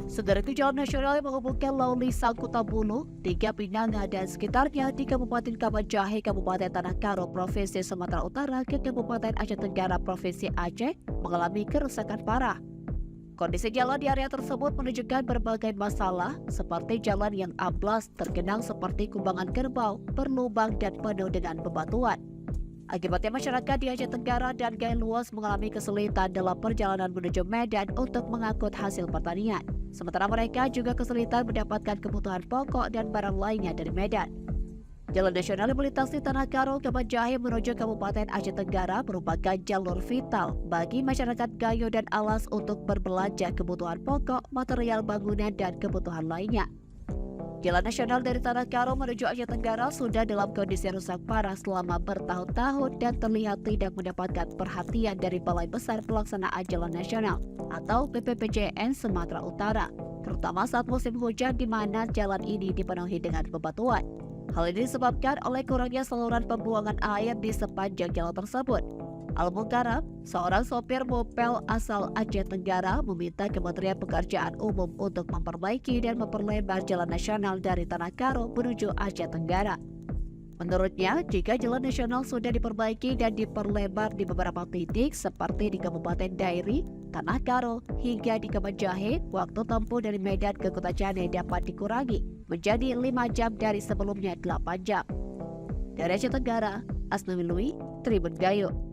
Saudara ke jalan nasional yang menghubungkan Lauli Sangkuta Bulu, Tiga Pinanga dan sekitarnya di Kabupaten Kabanjahe, Kabupaten Tanah Karo, Provinsi Sumatera Utara ke Kabupaten Aceh Tenggara, Provinsi Aceh mengalami kerusakan parah. Kondisi jalan di area tersebut menunjukkan berbagai masalah seperti jalan yang amblas, tergenang seperti kubangan kerbau, berlubang dan penuh dengan bebatuan. Akibatnya masyarakat di Aceh Tenggara dan Gayo Luas mengalami kesulitan dalam perjalanan menuju Medan untuk mengangkut hasil pertanian. Sementara mereka juga kesulitan mendapatkan kebutuhan pokok dan barang lainnya dari Medan. Jalan nasional yang melintasi Tanah Karo, Kabanjahe menuju Kabupaten Aceh Tenggara merupakan jalur vital bagi masyarakat Gayo dan Alas untuk berbelanja kebutuhan pokok, material bangunan, dan kebutuhan lainnya. Jalan nasional dari Tanah Karo menuju Aceh Tenggara sudah dalam kondisi rusak parah selama bertahun-tahun dan terlihat tidak mendapatkan perhatian dari Balai Besar Pelaksanaan Jalan Nasional atau BPPJN Sumatera Utara, terutama saat musim hujan di mana jalan ini dipenuhi dengan bebatuan. Hal ini disebabkan oleh kurangnya saluran pembuangan air di sepanjang jalan tersebut. Al-Mukarram, seorang sopir mopel asal Aceh Tenggara, meminta Kementerian Pekerjaan Umum untuk memperbaiki dan memperlebar jalan nasional dari Tanah Karo menuju Aceh Tenggara. Menurutnya, jika jalan nasional sudah diperbaiki dan diperlebar di beberapa titik seperti di Kabupaten Dairi, Tanah Karo, hingga di Kabanjahe, waktu tempuh dari Medan ke Kota Jane dapat dikurangi menjadi 5 jam dari sebelumnya 8 jam. Dari Aceh Tenggara, Asnawi Lui, Tribun Gayo.